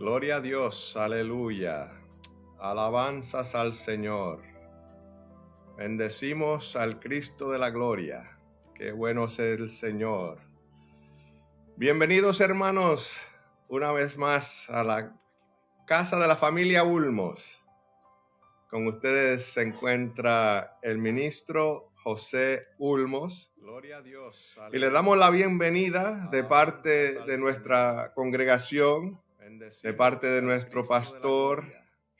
Gloria a Dios, aleluya. Alabanzas al Señor. Bendecimos al Cristo de la gloria. Qué bueno es el Señor. Bienvenidos, hermanos, una vez más a la casa de la familia Ulmos. Con ustedes se encuentra el ministro José Ulmos. Gloria a Dios. Aleluya. Y le damos la bienvenida de parte de nuestra congregación, de parte de nuestro pastor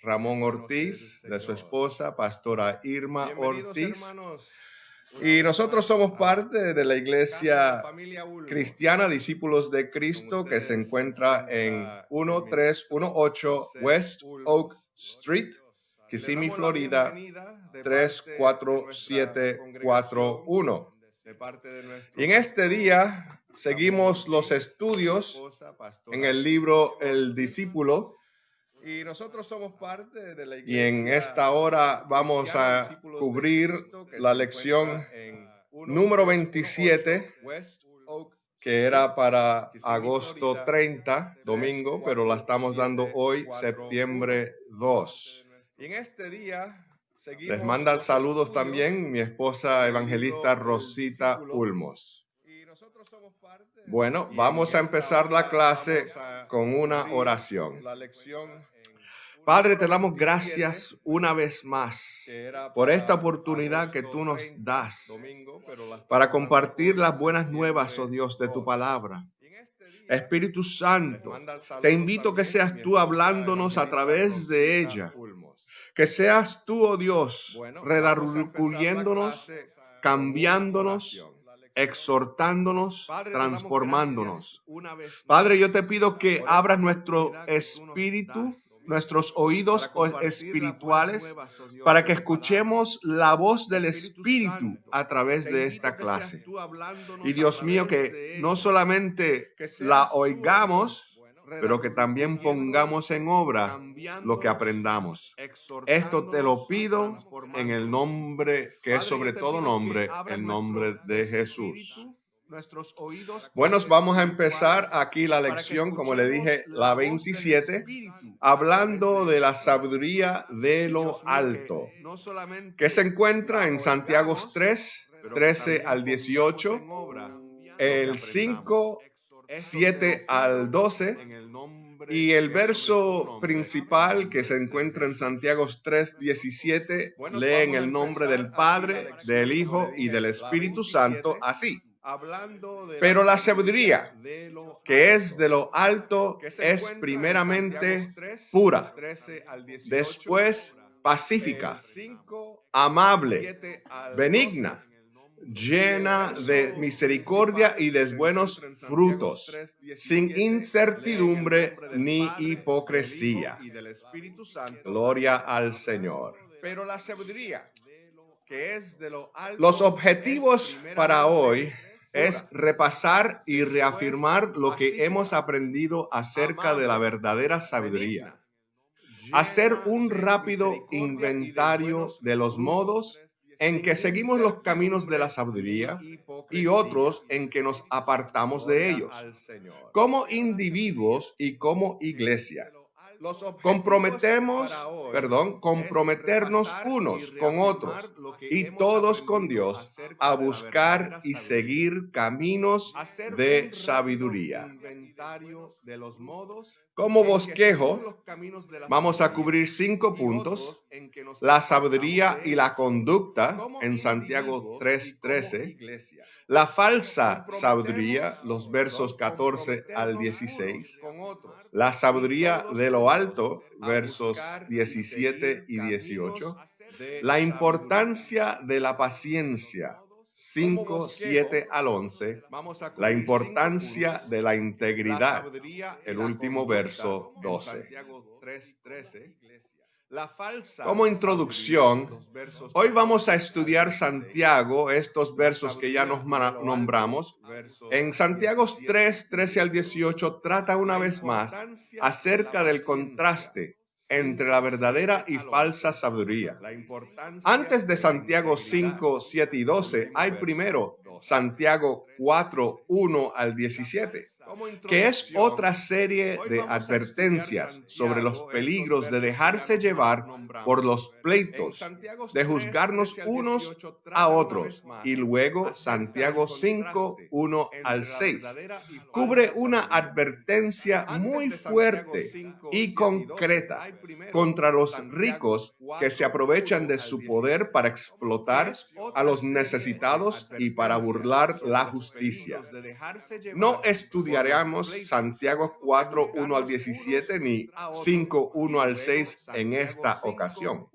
Ramón Ortiz, de su esposa, pastora Irma Ortiz. Y nosotros somos parte de la iglesia cristiana Discípulos de Cristo, que se encuentra en 1318 West Oak Street, Kissimmee, Florida, 34741. Y en este día seguimos los estudios en el libro El Discípulo. Y nosotros somos parte de la iglesia. Y en esta hora vamos a cubrir la lección número 27, que era para agosto 30, domingo, pero la estamos dando hoy, septiembre 2. Y en este día les manda saludos también mi esposa evangelista Rosita Ulmos. Bueno, vamos a empezar la clase con una oración. Padre, te damos gracias una vez más por esta oportunidad que tú nos das para compartir las buenas nuevas, oh Dios, de tu palabra. Espíritu Santo, te invito a que seas tú hablándonos a través de ella. Que seas tú, oh Dios, redarguyéndonos, cambiándonos, exhortándonos, transformándonos. Padre, yo te pido que abras nuestro espíritu, nuestros oídos espirituales, para que escuchemos la voz del Espíritu a través de esta clase. Y Dios mío, que no solamente la oigamos, pero que también pongamos en obra lo que aprendamos. Esto te lo pido en el nombre que es sobre todo nombre, el nombre de Jesús. Bueno, vamos a empezar aquí la lección, como le dije, la 27, hablando de la sabiduría de lo alto, que se encuentra en Santiago 3, 13 al 18, el 5, 7 al 12, y el verso principal que se encuentra en Santiago 3, 17, lee en el nombre del Padre, del Hijo y del Espíritu Santo, así. Pero la sabiduría que es de lo alto es primeramente pura, después pacífica, amable, benigna, llena de misericordia y de buenos frutos, sin incertidumbre ni hipocresía. Gloria al Señor. Pero la sabiduría que es de lo alto. Los objetivos para hoy es repasar y reafirmar lo que hemos aprendido acerca de la verdadera sabiduría. Hacer un rápido inventario de los modos en que seguimos los caminos de la sabiduría y otros en que nos apartamos de ellos, como individuos y como iglesia. Comprometernos unos con otros y todos con Dios a buscar y seguir caminos de sabiduría. Como bosquejo, vamos a cubrir 5 puntos: la sabiduría y la conducta en Santiago 3:13, la falsa sabiduría, los versos 14 al 16, la sabiduría de lo alto, versos 17 y 18, la importancia de la paciencia, 5, 7 al 11, la importancia de la integridad, el último verso 12. Como introducción, hoy vamos a estudiar Santiago, estos versos que ya nos nombramos. En Santiago 3, 13 al 18 trata una vez más acerca del contraste entre la verdadera y falsa sabiduría. Antes de Santiago 5, 7 y 12 hay primero Santiago 4, 1 al 17. que es otra serie de advertencias sobre los peligros de dejarse llevar por los pleitos, de juzgarnos unos a otros. Y luego Santiago 5, 1 al 6, cubre una advertencia muy fuerte y concreta contra los ricos que se aprovechan de su poder para explotar a los necesitados y para burlar la justicia. No estudiaremos Santiago 4, 1 al 17 ni 5, 1 al 6 en esta ocasión.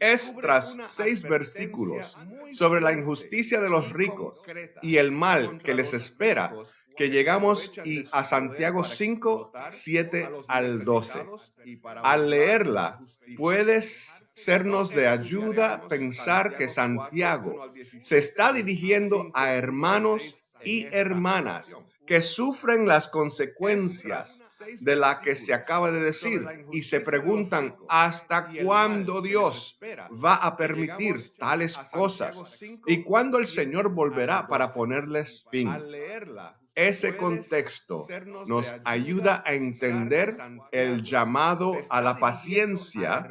Es tras 6 versículos sobre la injusticia de los ricos y el mal que les espera que llegamos a Santiago 5, 7 al 12. Al leerla, puede sernos de ayuda pensar que Santiago se está dirigiendo a hermanos y hermanas que sufren las consecuencias de la que se acaba de decir y se preguntan ¿hasta cuándo Dios va a permitir tales cosas? ¿Y cuándo el Señor volverá para ponerles fin? Ese contexto nos ayuda a entender el llamado a la paciencia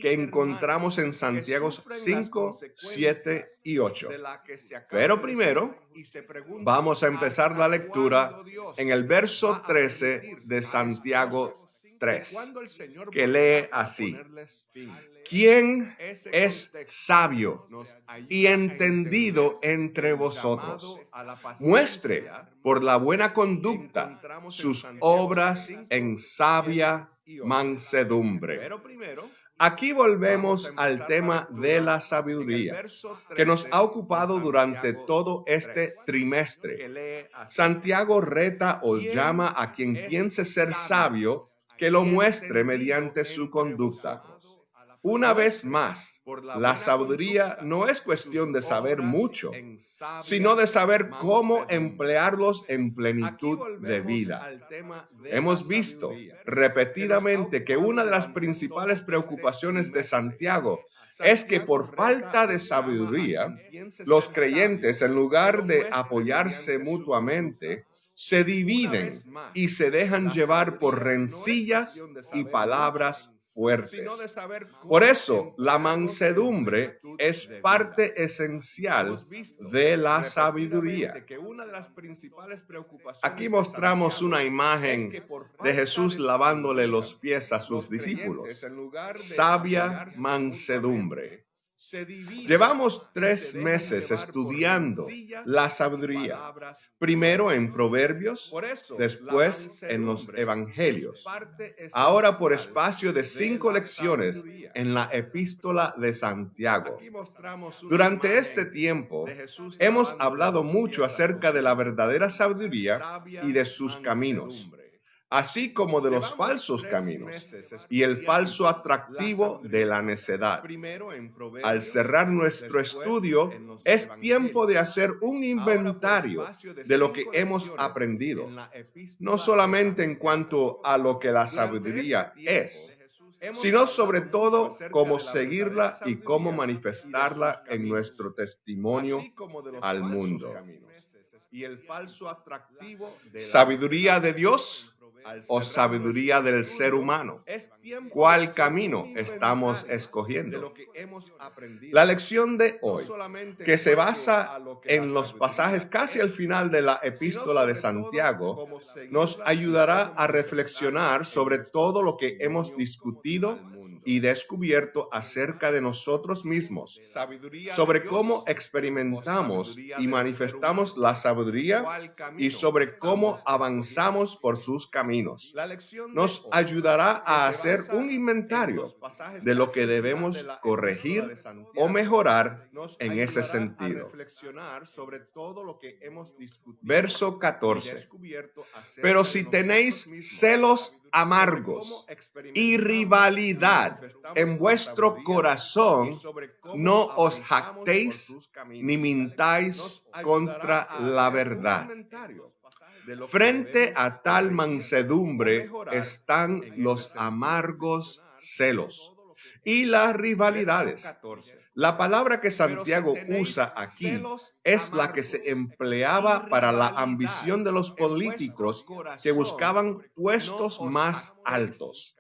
que encontramos en Santiago 5, 7 y 8. Pero primero, vamos a empezar la lectura en el verso 13 de Santiago 3, que lee así: ¿Quién es sabio y entendido entre vosotros? Muestre por la buena conducta sus obras en sabia mansedumbre. Aquí volvemos al tema de la sabiduría que nos ha ocupado durante todo este trimestre. Santiago reta o llama a quien piense ser sabio que lo muestre mediante su conducta. Una vez más, la sabiduría no es cuestión de saber mucho, sino de saber cómo emplearlos en plenitud de vida. Hemos visto repetidamente que una de las principales preocupaciones de Santiago es que por falta de sabiduría, los creyentes, en lugar de apoyarse mutuamente, se dividen y se dejan llevar por rencillas y palabras fuertes. Por eso, la mansedumbre es parte esencial de la sabiduría. Aquí mostramos una imagen de Jesús lavándole los pies a sus discípulos. Sabia mansedumbre. Llevamos 3 meses estudiando la sabiduría, primero en Proverbios, después en los Evangelios, ahora por espacio de 5 lecciones en la Epístola de Santiago. Durante este tiempo, hemos hablado mucho acerca de la verdadera sabiduría y de sus caminos, así como de los falsos caminos y el falso atractivo de la necedad. Al cerrar nuestro estudio, es tiempo de hacer un inventario de lo que hemos aprendido, no solamente en cuanto a lo que la sabiduría es, sino sobre todo cómo seguirla y cómo manifestarla en nuestro testimonio al mundo. ¿Sabiduría de Dios o sabiduría del ser humano? ¿Cuál camino estamos escogiendo? La lección de hoy, que se basa en los pasajes casi al final de la Epístola de Santiago, nos ayudará a reflexionar sobre todo lo que hemos discutido y descubierto acerca de nosotros mismos, sobre cómo experimentamos y manifestamos la sabiduría y sobre cómo avanzamos por sus caminos. Nos ayudará a hacer un inventario de lo que debemos corregir o mejorar en ese sentido. Verso 14. Pero si tenéis celos amargos y rivalidad en vuestro corazón, no os jactéis ni mintáis contra la verdad. Frente a tal mansedumbre están los amargos celos y las rivalidades. La palabra que Santiago usa aquí es la que se empleaba para la ambición de los políticos que buscaban puestos más altos.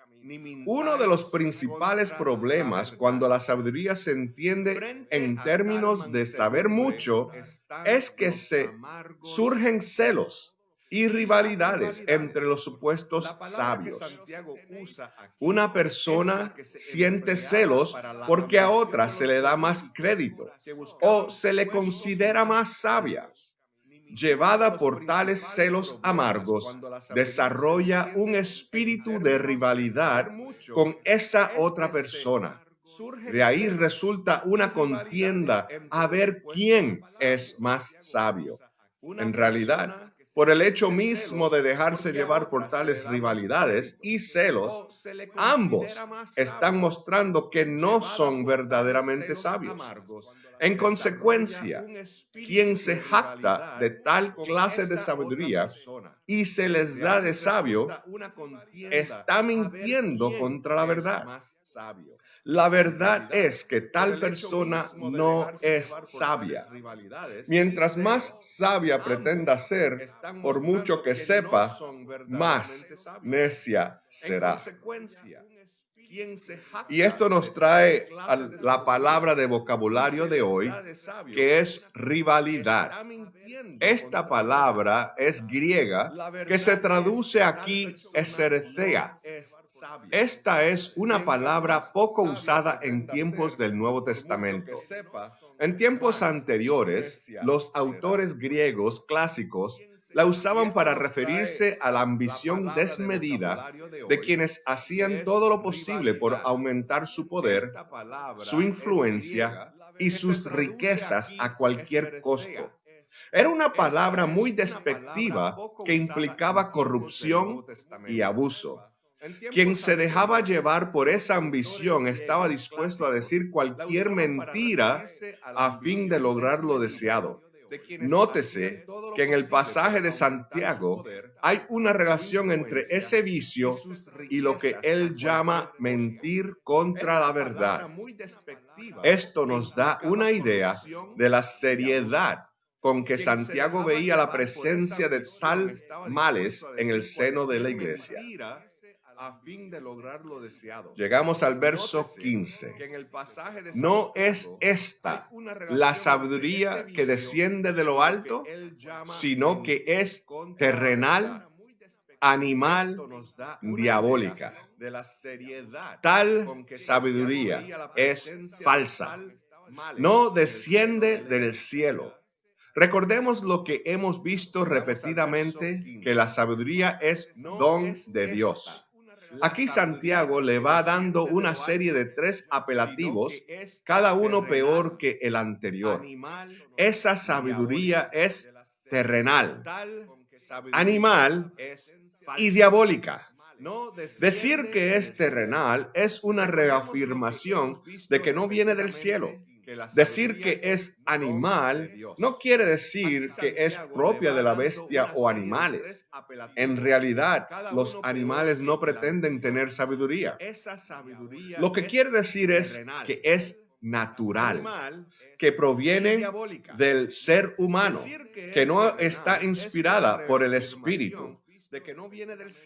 Uno de los principales problemas cuando la sabiduría se entiende en términos de saber mucho es que surgen celos y rivalidades entre los supuestos sabios. Una persona siente celos porque a otra se le da más crédito o se le considera más sabia. Llevada por tales celos amargos, desarrolla un espíritu de rivalidad con esa otra persona. De ahí resulta una contienda a ver quién es más sabio. En realidad, por el hecho mismo de dejarse llevar por tales rivalidades y celos, ambos están mostrando que no son verdaderamente sabios. En consecuencia, quien se jacta de tal clase de sabiduría y se les da de sabio, está mintiendo contra la verdad. La verdad es que tal persona no es sabia. Mientras más sabia pretenda ser, por mucho que sepa, más necia será. Y esto nos trae a la palabra de vocabulario de hoy, que es rivalidad. Esta palabra es griega, que se traduce aquí esercea. Esta es una palabra poco usada en tiempos del Nuevo Testamento. En tiempos anteriores, los autores griegos clásicos la usaban para referirse a la ambición desmedida de quienes hacían todo lo posible por aumentar su poder, su influencia y sus riquezas a cualquier costo. Era una palabra muy despectiva que implicaba corrupción y abuso. Quien se dejaba llevar por esa ambición estaba dispuesto a decir cualquier mentira a fin de lograr lo deseado. Nótese que en el pasaje de Santiago hay una relación entre ese vicio y lo que él llama mentir contra la verdad. Esto nos da una idea de la seriedad con que Santiago veía la presencia de tal males en el seno de la iglesia. Llegamos al verso 15. ¿No es esta la sabiduría que desciende de lo alto, sino que es terrenal, animal, diabólica? Tal sabiduría es falsa. No desciende del cielo. Recordemos lo que hemos visto repetidamente, que la sabiduría es don de Dios. Aquí Santiago le va dando una serie de 3 apelativos, cada uno peor que el anterior. Esa sabiduría es terrenal, animal y diabólica. Decir que es terrenal es una reafirmación de que no viene del cielo. Decir que es animal no quiere decir que es propia de la bestia o animales. En realidad, los animales no pretenden tener sabiduría. Lo que quiere decir es que es natural, que proviene del ser humano, que no está inspirada por el espíritu.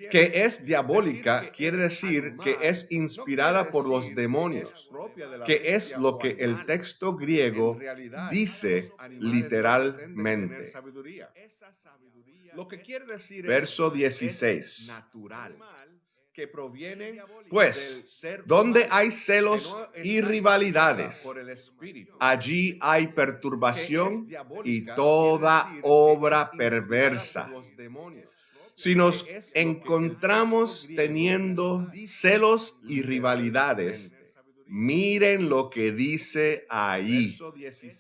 Que es diabólica quiere decir que es inspirada por los demonios, que es lo que el texto griego dice literalmente. Verso 16. Pues, donde hay celos y rivalidades, allí hay perturbación y toda obra perversa. Si nos encontramos teniendo celos y rivalidades, miren lo que dice ahí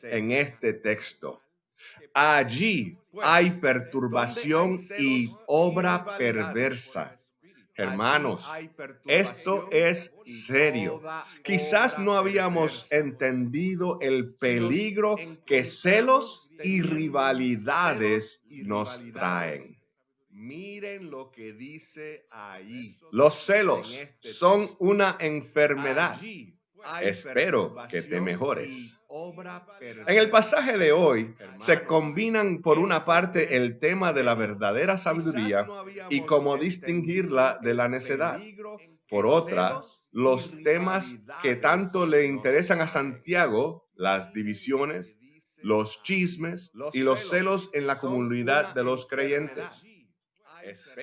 en este texto. Allí hay perturbación y obra perversa. Hermanos, esto es serio. Quizás no habíamos entendido el peligro que celos y rivalidades nos traen. Miren lo que dice ahí. Los celos son una enfermedad. Espero que te mejores. En el pasaje de hoy se combinan por una parte el tema de la verdadera sabiduría y cómo distinguirla de la necedad. Por otra, los temas que tanto le interesan a Santiago, las divisiones, los chismes y los celos en la comunidad de los creyentes.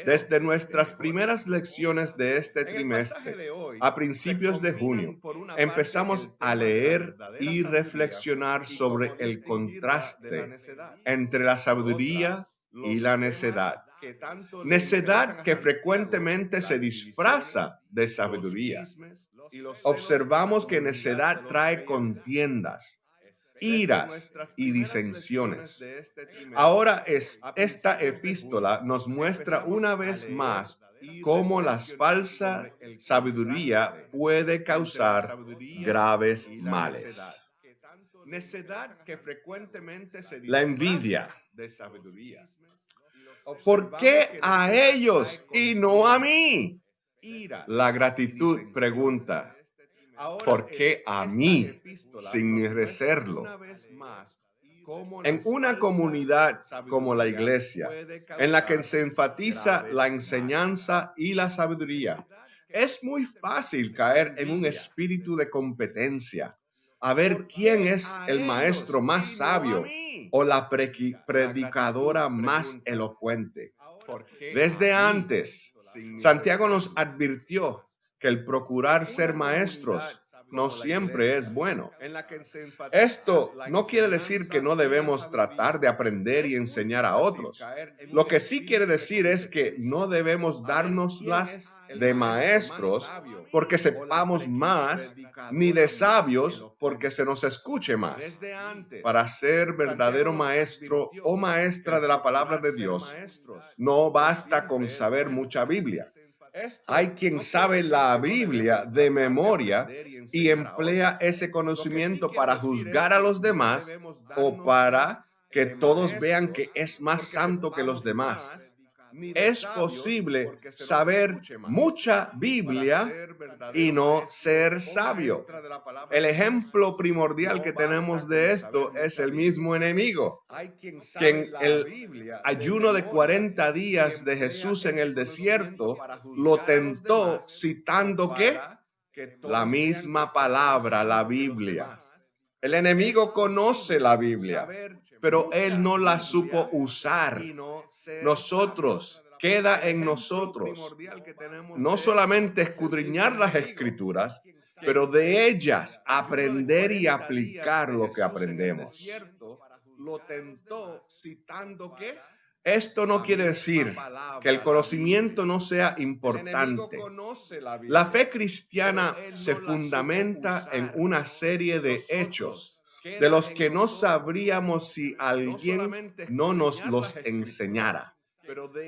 Desde nuestras primeras lecciones de este trimestre, a principios de junio, empezamos a leer y reflexionar sobre el contraste entre la sabiduría y la necedad. Necedad que frecuentemente se disfraza de sabiduría. Observamos que necedad trae contiendas, iras y disensiones. Ahora esta epístola nos muestra una vez más cómo la falsa sabiduría puede causar graves males. La envidia. ¿Por qué a ellos y no a mí? La gratitud pregunta, ¿por qué a mí sin merecerlo? En una comunidad como la iglesia, en la que se enfatiza la enseñanza y la sabiduría, es muy fácil caer en un espíritu de competencia, a ver quién es el maestro más sabio o la predicadora más elocuente. Desde antes, Santiago nos advirtió que el procurar ser maestros no siempre es bueno. Esto no quiere decir que no debemos tratar de aprender y enseñar a otros. Lo que sí quiere decir es que no debemos darnoslas de maestros porque sepamos más, ni de sabios porque se nos escuche más. Para ser verdadero maestro o maestra de la palabra de Dios, no basta con saber mucha Biblia. Hay quien sabe la Biblia de memoria y emplea ese conocimiento para juzgar a los demás o para que todos vean que es más santo que los demás. Es posible saber mucha Biblia y no ser sabio. El ejemplo primordial que tenemos de esto es el mismo enemigo, que en el ayuno de 40 días de Jesús en el desierto lo tentó citando ¿qué? La misma palabra, la Biblia. El enemigo conoce la Biblia, pero él no la supo usar. Nosotros, queda en nosotros, no solamente escudriñar las escrituras, pero de ellas aprender y aplicar lo que aprendemos. Esto no quiere decir que el conocimiento no sea importante. La fe cristiana se fundamenta en una serie de hechos de los que no sabríamos si alguien no nos los enseñara.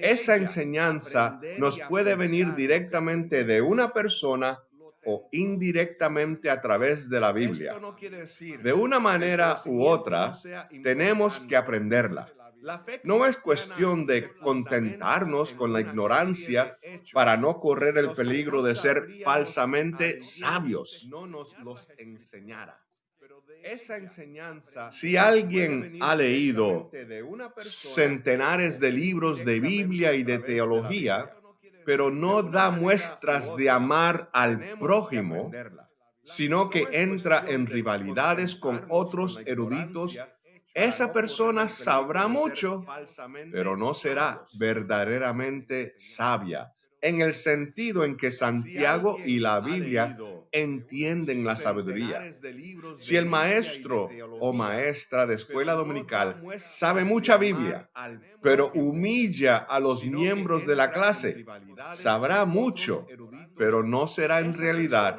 Esa enseñanza nos puede venir directamente de una persona o indirectamente a través de la Biblia. De una manera u otra, tenemos que aprenderla. No es cuestión de contentarnos con la ignorancia para no correr el peligro de ser falsamente sabios. Si alguien ha leído centenares de libros de Biblia y de teología, pero no da muestras de amar al prójimo, sino que entra en rivalidades con otros eruditos, esa persona sabrá mucho, pero no será verdaderamente sabia, en el sentido en que Santiago y la Biblia entienden la sabiduría. Si el maestro o maestra de escuela dominical sabe mucha Biblia, pero humilla a los miembros de la clase, sabrá mucho, pero no será en realidad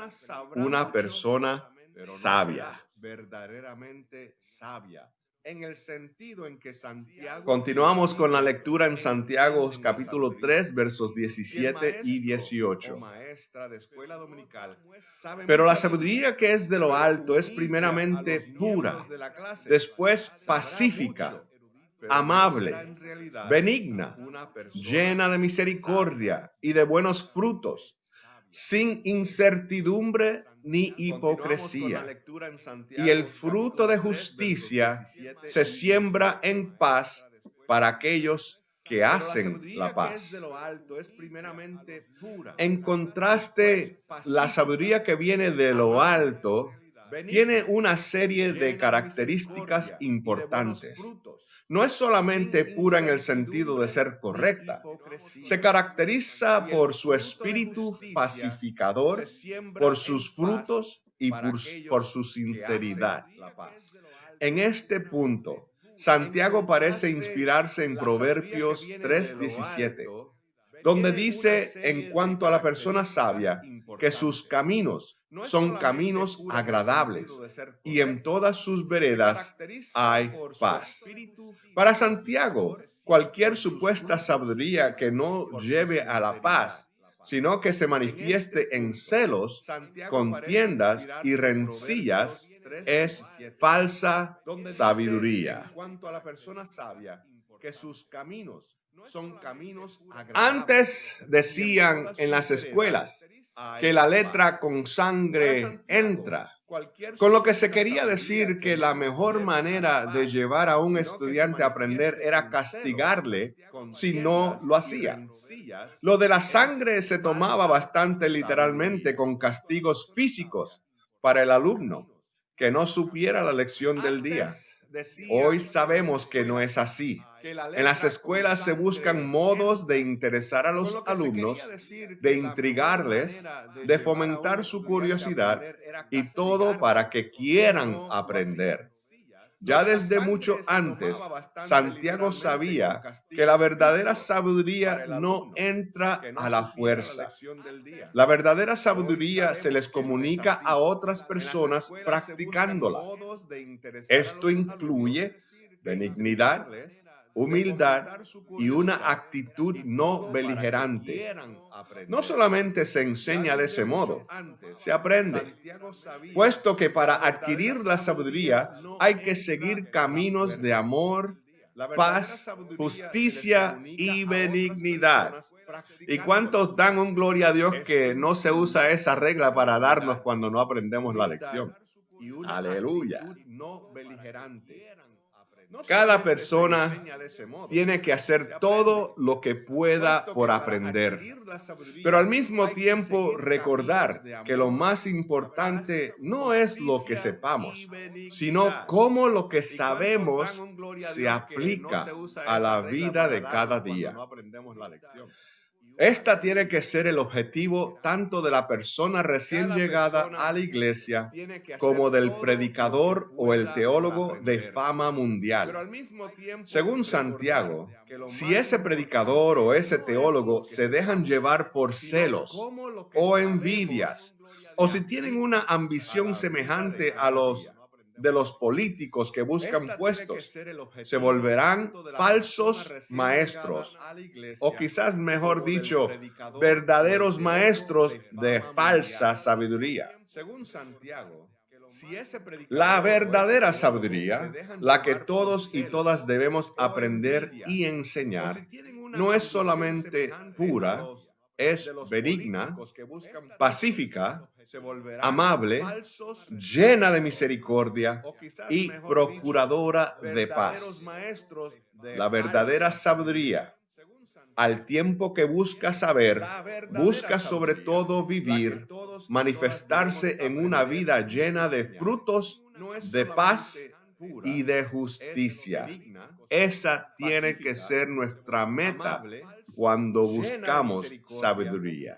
una persona sabia. Verdaderamente sabia. En el sentido en que Santiago... Continuamos con la lectura en Santiago capítulo 3, versos 17 y 18. Pero la sabiduría que es de lo alto es primeramente pura, después pacífica, amable, benigna, llena de misericordia y de buenos frutos, sin incertidumbre ni hipocresía. Y el fruto de justicia se siembra en paz para aquellos que hacen la paz. En contraste, la sabiduría que viene de lo alto tiene una serie de características importantes. No es solamente pura en el sentido de ser correcta. Se caracteriza por su espíritu pacificador, por sus frutos y por su sinceridad. En este punto, Santiago parece inspirarse en Proverbios 3:17, donde dice en cuanto a la persona sabia que sus caminos son caminos agradables y en todas sus veredas hay paz. Para Santiago, cualquier supuesta sabiduría que no lleve a la paz, sino que se manifieste en celos, contiendas y rencillas, es falsa sabiduría. En cuanto a la persona sabia, que sus caminos son caminos agradables. Antes decían en las escuelas que la letra con sangre entra, con lo que se quería decir que la mejor manera de llevar a un estudiante a aprender era castigarle si no lo hacía. Lo de la sangre se tomaba bastante literalmente, con castigos físicos para el alumno que no supiera la lección del día. Hoy sabemos que no es así. En las escuelas se buscan modos de interesar a los alumnos, de intrigarles, de fomentar su curiosidad y todo para que quieran aprender. Ya desde mucho antes, Santiago sabía que la verdadera sabiduría no entra a la fuerza. La verdadera sabiduría se les comunica a otras personas practicándola. Esto incluye benignidad, humildad y una actitud no beligerante. No solamente se enseña de ese modo, se aprende, puesto que para adquirir la sabiduría hay que seguir caminos de amor, paz, justicia y benignidad. ¿Y cuántos dan un gloria a Dios que no se usa esa regla para darnos cuando no aprendemos la lección? Aleluya. Cada persona tiene que hacer todo lo que pueda por aprender, pero al mismo tiempo recordar que lo más importante no es lo que sepamos, sino cómo lo que sabemos se aplica a la vida de cada día. Esta tiene que ser el objetivo tanto de la persona recién llegada a la iglesia como del predicador o el teólogo de fama mundial. Según Santiago, si ese predicador o ese teólogo se dejan llevar por celos o envidias, o si tienen una ambición semejante a los de los políticos que buscan puestos, se volverán falsos maestros, o quizás mejor dicho, verdaderos maestros de falsa sabiduría. Según Santiago, la verdadera sabiduría, la que todos y todas debemos aprender y enseñar, no es solamente pura, es benigna, pacífica, amable, llena de misericordia y procuradora de paz. La verdadera sabiduría, al tiempo que busca saber, busca sobre todo vivir, manifestarse en una vida llena de frutos de paz y de justicia. Esa tiene que ser nuestra meta cuando buscamos sabiduría.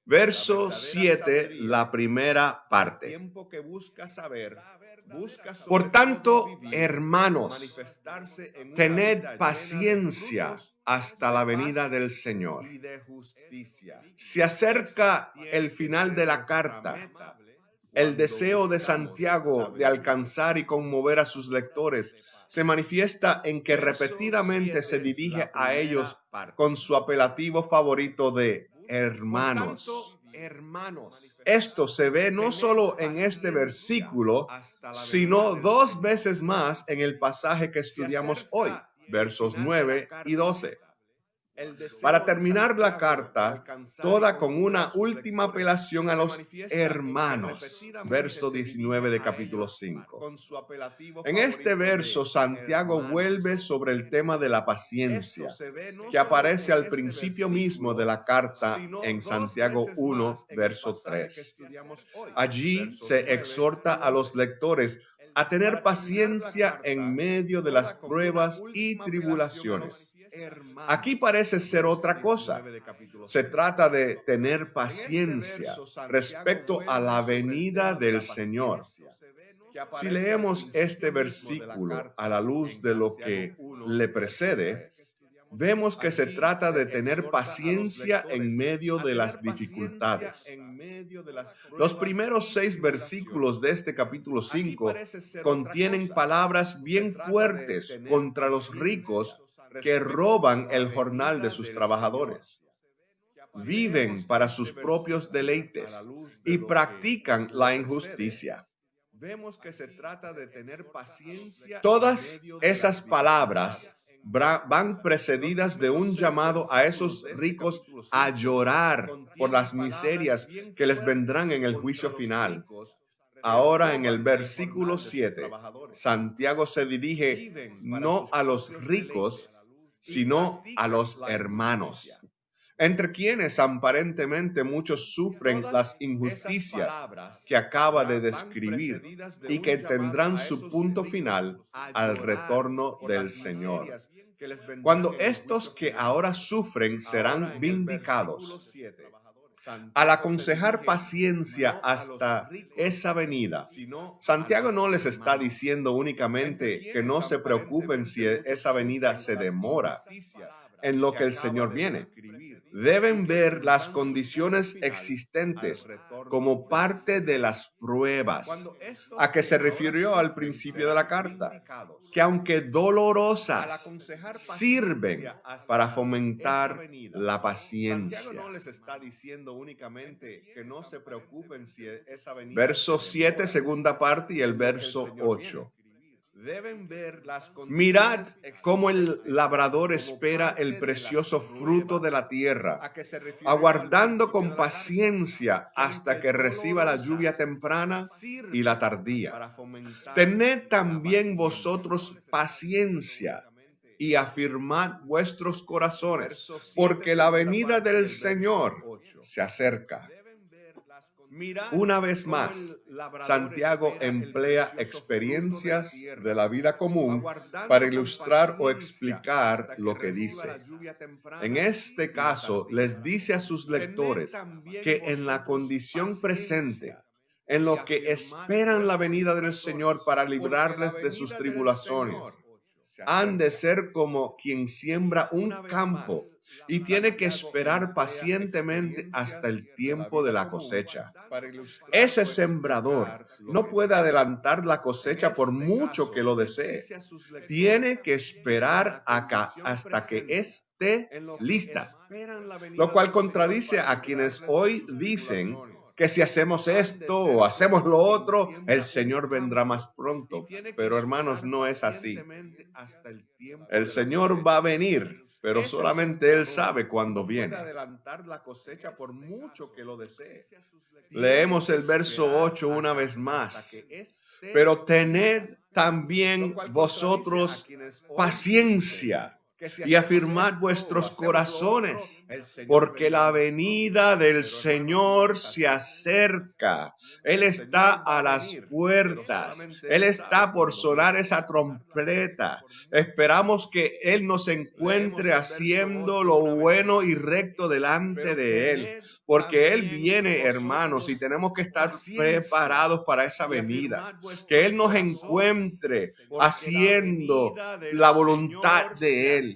Verso 7, la primera parte. Por tanto, hermanos, tened paciencia hasta la venida del Señor. Se acerca el final de la carta. El deseo de Santiago de alcanzar y conmover a sus lectores se manifiesta en que repetidamente se dirige a ellos con su apelativo favorito de hermanos. Esto se ve no solo en este versículo, sino dos veces más en el pasaje que estudiamos hoy, versos 9 y 12. Para terminar la carta, toda con una última apelación a los hermanos. Verso 19 de capítulo 5. En este verso, Santiago vuelve sobre el tema de la paciencia, que aparece al principio mismo de la carta en Santiago 1, verso 3. Allí se exhorta a los lectores a tener paciencia en medio de las pruebas y tribulaciones. Aquí parece ser otra cosa. Se trata de tener paciencia respecto a la venida del Señor. Si leemos este versículo a la luz de lo que le precede, vemos que se trata de tener paciencia en medio de las dificultades. Los primeros 6 versículos de este capítulo 5 contienen palabras bien fuertes contra los ricos que roban el jornal de sus trabajadores. Viven para sus propios deleites y practican la injusticia. Vemos que se trata de tener paciencia. Todas esas palabras van precedidas de un llamado a esos ricos a llorar por las miserias que les vendrán en el juicio final. Ahora en el versículo 7, Santiago se dirige no a los ricos, sino a los hermanos, entre quienes aparentemente muchos sufren las injusticias que acaba de describir y que tendrán su punto final al retorno del Señor. Cuando estos que ahora sufren serán vindicados. Al aconsejar paciencia hasta esa venida, Santiago no les está diciendo únicamente que no se preocupen si esa venida se demora en lo que el Señor viene. Deben ver las condiciones existentes como parte de las pruebas a que se refirió al principio de la carta, que aunque dolorosas, sirven para fomentar la paciencia. Verso 7, segunda parte, y el verso 8. Mirad cómo el labrador espera el precioso fruto de la tierra, aguardando con paciencia hasta que reciba la lluvia temprana y la tardía. Tened también vosotros paciencia y afirmad vuestros corazones, porque la venida del Señor se acerca. Una vez más, Santiago emplea experiencias de la vida común para ilustrar o explicar lo que dice. En este caso, les dice a sus lectores que en la condición presente, en lo que esperan la venida del Señor para librarles de sus tribulaciones, han de ser como quien siembra un campo y tiene que esperar pacientemente hasta el tiempo de la cosecha. Ese sembrador no puede adelantar la cosecha por mucho que lo desee. Tiene que esperar hasta que esté lista, lo cual contradice a quienes hoy dicen que si hacemos esto o hacemos lo otro, el Señor vendrá más pronto. Pero hermanos, no es así. El Señor va a venir, pero solamente Él sabe cuándo viene. Leemos el verso 8 una vez más. Pero tened también vosotros paciencia y afirmad vuestros corazones, porque la venida del Señor se acerca. Él está a las puertas. Él está por sonar esa trompeta. Esperamos que Él nos encuentre haciendo lo bueno y recto delante de Él, porque Él viene, hermanos, y tenemos que estar preparados para esa venida. Que Él nos encuentre haciendo la voluntad de Él,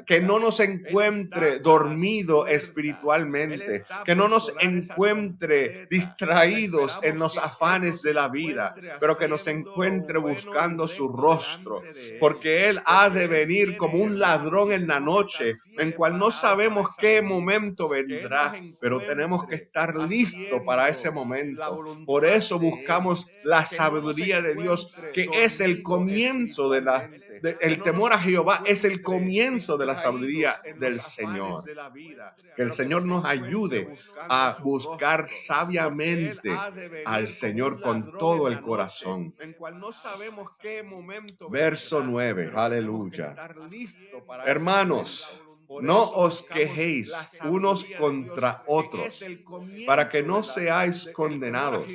que no nos encuentre dormido espiritualmente, que no nos encuentre distraídos en los afanes de la vida, pero que nos encuentre buscando su rostro, porque Él ha de venir como un ladrón en la noche, en cual no sabemos qué momento vendrá, pero tenemos que estar listos para ese momento. Por eso buscamos la sabiduría de Dios, que es el comienzo de el temor a Jehová es el comienzo de la sabiduría del Señor. Que el Señor nos ayude a buscar sabiamente al Señor con todo el corazón. Verso 9, aleluya. Hermanos, no os quejéis unos contra otros, para que no seáis condenados.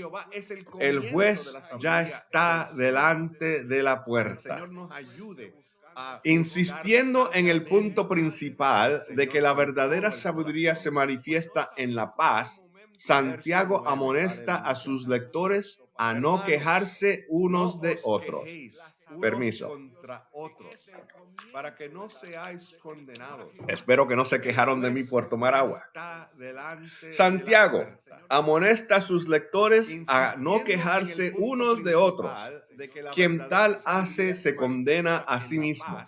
El juez ya está delante de la puerta. Insistiendo en el punto principal de que la verdadera sabiduría se manifiesta en la paz, Santiago amonesta a sus lectores a no quejarse unos de otros. Permiso. Para que no seáis condenados. Espero que no se quejaron de mí por tomar agua. Santiago amonesta a sus lectores a no quejarse unos de otros. Quien tal hace se condena a sí mismo.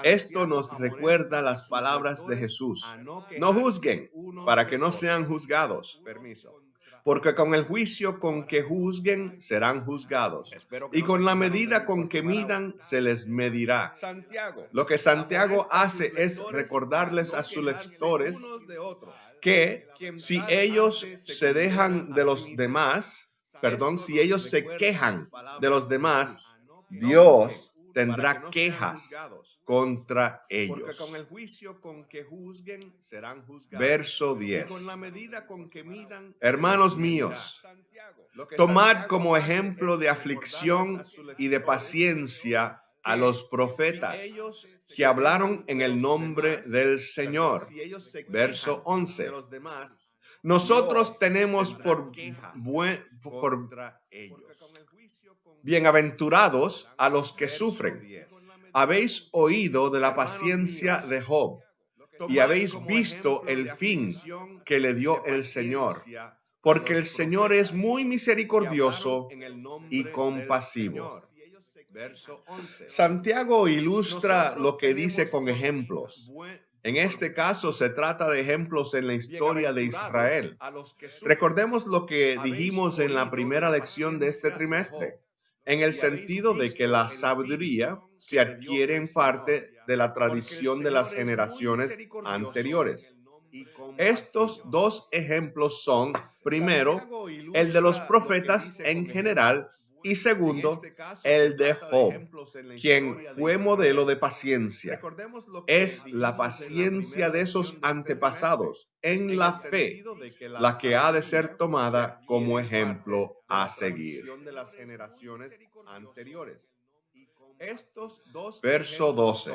Esto nos recuerda las palabras de Jesús. No juzguen para que no sean juzgados. Porque con el juicio con que juzguen serán juzgados. Y con la medida con que midan se les medirá. Lo que Santiago hace es recordarles a sus lectores que si ellos se dejan de los demás, si ellos se quejan de los demás, Dios tendrá quejas contra ellos. Con el juicio con que juzguen serán juzgados. Verso 10. Hermanos míos, tomad como ejemplo de aflicción y de paciencia a los profetas que hablaron en el nombre del Señor. Verso 11. Nosotros tenemos por bienaventurados a los que sufren. Habéis oído de la paciencia de Job y habéis visto el fin que le dio el Señor, porque el Señor es muy misericordioso y compasivo. Santiago ilustra lo que dice con ejemplos. En este caso se trata de ejemplos en la historia de Israel. Recordemos lo que dijimos en la primera lección de este trimestre, en el sentido de que la sabiduría se adquiere en parte de la tradición de las generaciones anteriores. Estos dos ejemplos son, primero, el de los profetas en general y segundo, el de Job, quien fue modelo de paciencia. Es la paciencia de esos antepasados en la fe la que ha de ser tomada como ejemplo a seguir. Verso 12.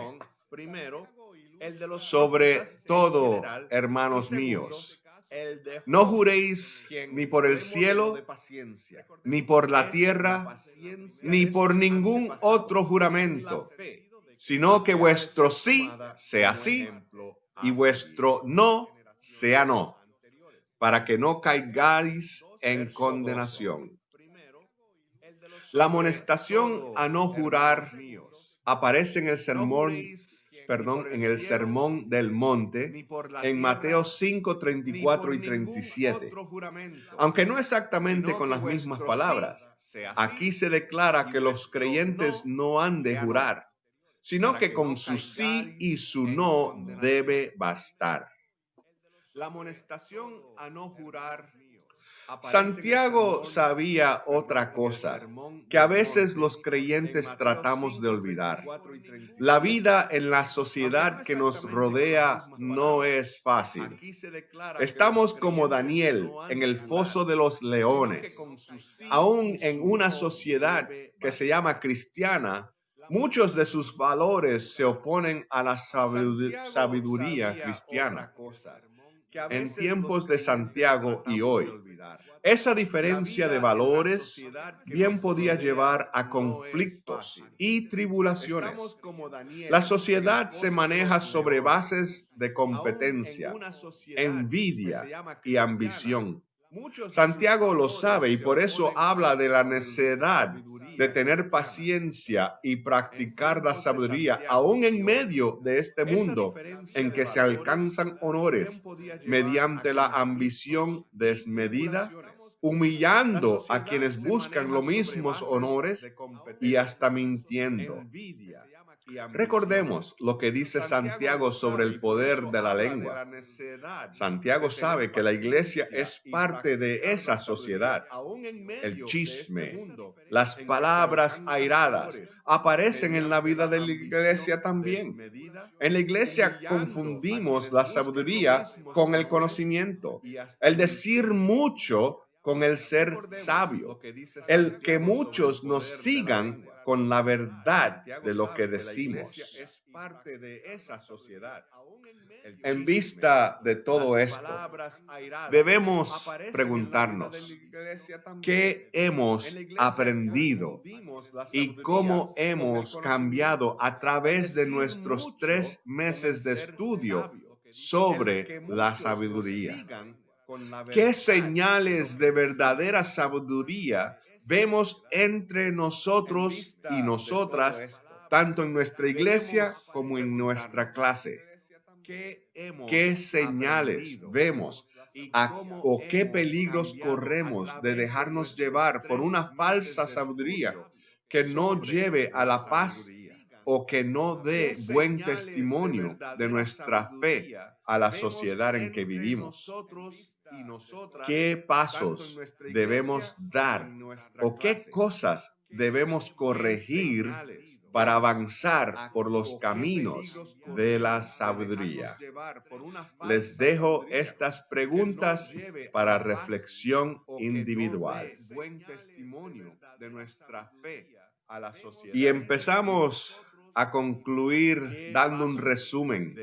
Sobre todo, hermanos míos, no juréis ni por el cielo, ni por la tierra, ni por ningún otro juramento, sino que vuestro sí sea sí y vuestro no sea no, para que no caigáis en condenación. La amonestación a no jurar aparece en el sermón del monte en Mateo 5, 34 y 37. Aunque no exactamente con las mismas palabras, aquí se declara que los creyentes no han de jurar, sino que con su sí y su no debe bastar. La amonestación a no jurar. Santiago sabía otra cosa que a veces los creyentes tratamos de olvidar. La vida en la sociedad que nos rodea no es fácil. Estamos como Daniel en el foso de los leones. Aún en una sociedad que se llama cristiana, muchos de sus valores se oponen a la sabiduría cristiana. En tiempos de Santiago y hoy, esa diferencia de valores bien podía llevar a conflictos y tribulaciones. La sociedad se maneja sobre bases de competencia, envidia y ambición. Santiago lo sabe y por eso habla de la necesidad de tener paciencia y practicar la sabiduría aún en medio de este mundo en que se alcanzan honores mediante la ambición desmedida, humillando a quienes buscan los mismos honores y hasta mintiendo. Recordemos lo que dice Santiago sobre el poder de la lengua. Santiago sabe que la iglesia es parte de esa sociedad. El chisme, las palabras airadas aparecen en la vida de la iglesia también. En la iglesia confundimos la sabiduría con el conocimiento, el decir mucho con el ser sabio, el que muchos nos sigan con la verdad de lo que decimos. En vista de todo esto, debemos preguntarnos, ¿qué hemos aprendido y cómo hemos cambiado a través de nuestros 3 meses de estudio sobre la sabiduría? ¿Qué señales de verdadera sabiduría vemos entre nosotros y nosotras, tanto en nuestra iglesia como en nuestra clase? ¿Qué señales vemos o qué peligros corremos de dejarnos llevar por una falsa sabiduría que no lleve a la paz o que no dé buen testimonio de nuestra fe a la sociedad en que vivimos? ¿Qué pasos debemos dar o qué cosas debemos corregir para avanzar por los caminos de la sabiduría? Les dejo estas preguntas para reflexión individual. Y empezamos a concluir dando un resumen.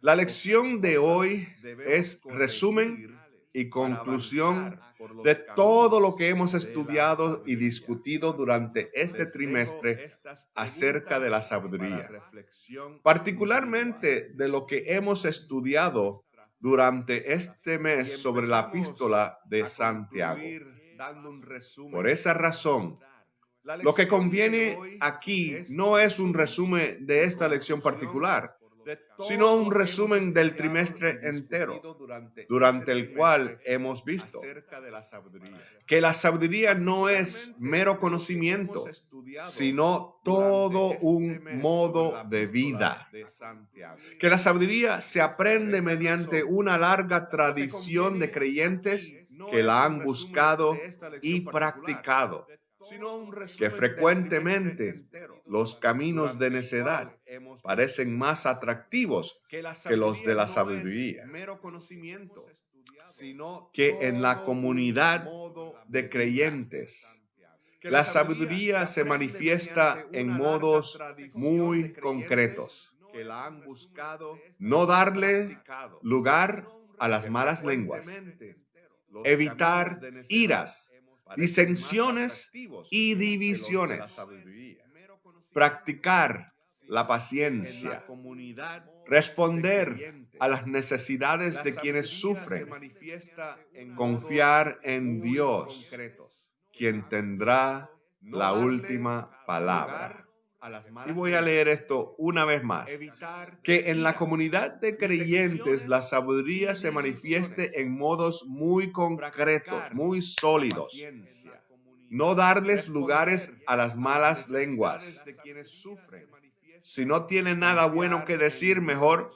La lección de hoy es resumen y conclusión de todo lo que hemos estudiado y discutido durante este trimestre acerca de la sabiduría, particularmente de lo que hemos estudiado durante este mes sobre la epístola de Santiago. Por esa razón, lo que conviene aquí no es un resumen de esta lección particular, sino un resumen del trimestre entero, durante el cual hemos visto que la sabiduría no es mero conocimiento, sino todo un modo de vida. Que la sabiduría se aprende mediante una larga tradición de creyentes que la han buscado y practicado, que frecuentemente los caminos de necedad parecen más atractivos que los de la sabiduría, que en la comunidad de creyentes la sabiduría se manifiesta en modos muy concretos. No darle lugar a las malas lenguas, evitar iras, disensiones y divisiones, practicar la paciencia, responder a las necesidades de quienes sufren, confiar en Dios, quien tendrá la última palabra. Y voy a leer esto una vez más. Que en la comunidad de creyentes la sabiduría se manifieste en modos muy concretos, muy sólidos. No darles lugares a las malas lenguas. Si no tiene nada bueno que decir, mejor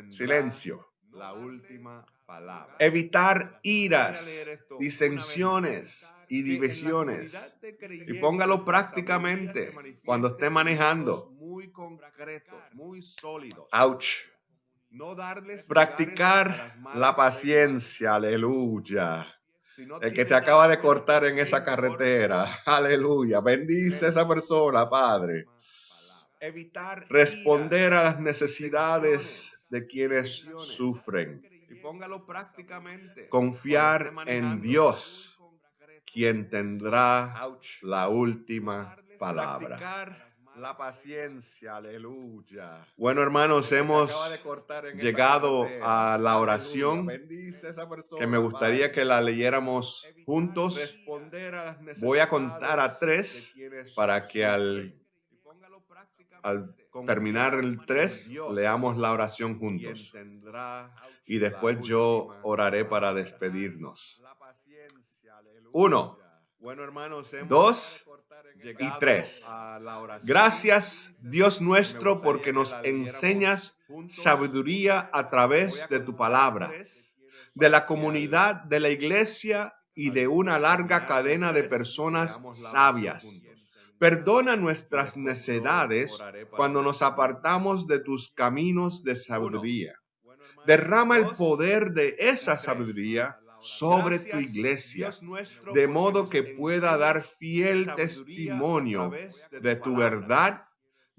silencio. Evitar iras, disensiones y divisiones. Y póngalo prácticamente cuando esté manejando. Ouch. Practicar la paciencia, aleluya. El que te acaba de cortar en esa carretera, aleluya. Bendice a esa persona, Padre. Responder a las necesidades de quienes sufren. Confiar en Dios, quien tendrá la última palabra. La paciencia, aleluya. Bueno, hermanos, hemos llegado a la oración que me gustaría que la leyéramos juntos. Voy a contar a 3 para que al terminar el 3 leamos la oración juntos. Y después yo oraré para despedirnos. 1. 2 y 3. Gracias, Dios nuestro, porque nos enseñas sabiduría a través de tu palabra, de la comunidad de la iglesia y de una larga cadena de personas sabias. Perdona nuestras necedades cuando nos apartamos de tus caminos de sabiduría. Derrama el poder de esa sabiduría sobre tu iglesia, de modo que pueda dar fiel testimonio de tu verdad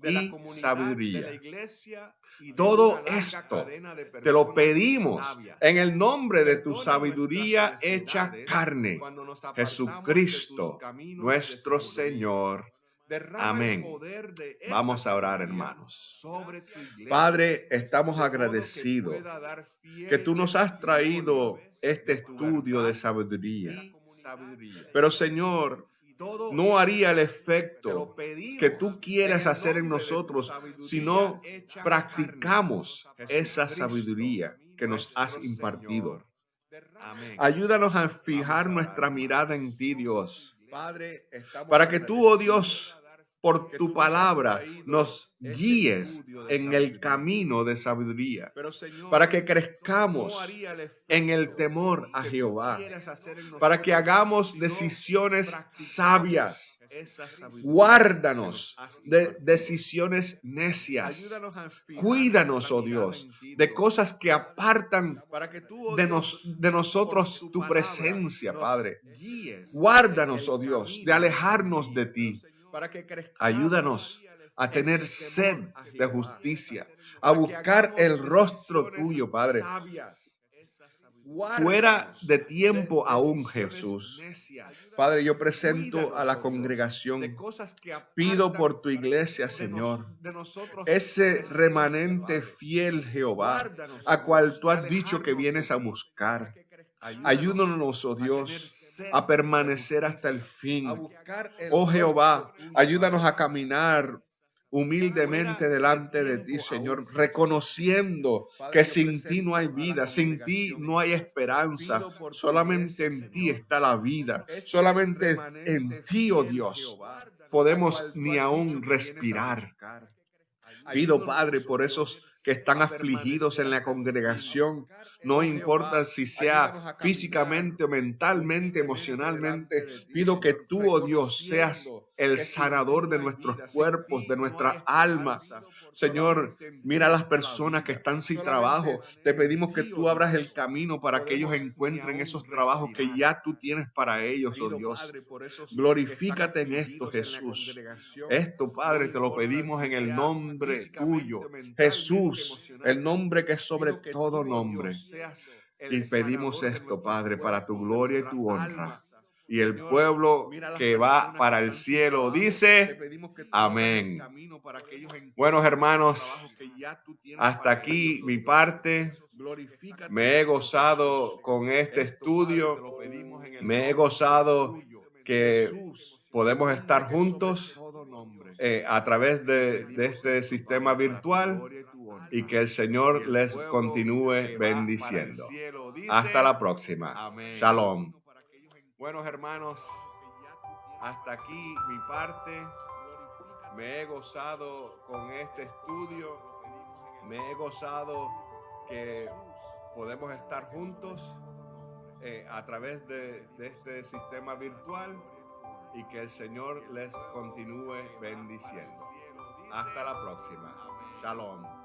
y sabiduría. Todo esto te lo pedimos en el nombre de tu sabiduría hecha carne, Jesucristo, nuestro Señor. Amén. Vamos a orar, hermanos. Padre, estamos agradecidos que tú nos has traído este estudio de sabiduría. Pero, Señor, no haría el efecto que tú quieras hacer en nosotros si no practicamos esa sabiduría que nos has impartido. Ayúdanos a fijar nuestra mirada en ti, Dios, para que tú, oh Dios, por tu palabra nos guíes en el camino de sabiduría, para que crezcamos en el temor a Jehová, para que hagamos decisiones sabias. Guárdanos de decisiones necias. Cuídanos, oh Dios, de cosas que apartan de nosotros tu presencia, Padre. Guárdanos, oh Dios, de alejarnos de ti. Ayúdanos a tener sed de justicia, a buscar el rostro tuyo, Padre. Fuera de tiempo aún, Jesús. Padre, yo presento a la congregación. Pido por tu iglesia, Señor, ese remanente fiel, Jehová, a cual tú has dicho que vienes a buscar. Ayúdanos, oh Dios, a permanecer hasta el fin. Oh Jehová, ayúdanos a caminar humildemente delante de ti, Señor, reconociendo que sin ti no hay vida, sin ti no hay esperanza, solamente en ti está la vida, solamente en ti, oh Dios, podemos ni aún respirar. Pido, Padre, por esos que están afligidos en la congregación, no importa si sea físicamente o mentalmente, emocionalmente, pido que tú, oh Dios, seas el sanador de nuestros cuerpos, de nuestra alma. Señor, mira a las personas que están sin trabajo. Te pedimos que tú abras el camino para que ellos encuentren esos trabajos que ya tú tienes para ellos, oh Dios. Glorifícate en esto, Jesús. Esto, Padre, te lo pedimos en el nombre tuyo, Jesús, el nombre que es sobre todo nombre. Y pedimos esto, Padre, para tu gloria y tu honra. Y el pueblo que va para el cielo dice, amén. Buenos hermanos, hasta aquí mi parte. Me he gozado con este estudio. Me he gozado que podemos estar juntos a través de este sistema virtual y que el Señor les continúe bendiciendo. Hasta la próxima. Shalom. Buenos hermanos, hasta aquí mi parte. Me he gozado con este estudio. Me he gozado que podemos estar juntos a través de este sistema virtual y que el Señor les continúe bendiciendo. Hasta la próxima. Shalom.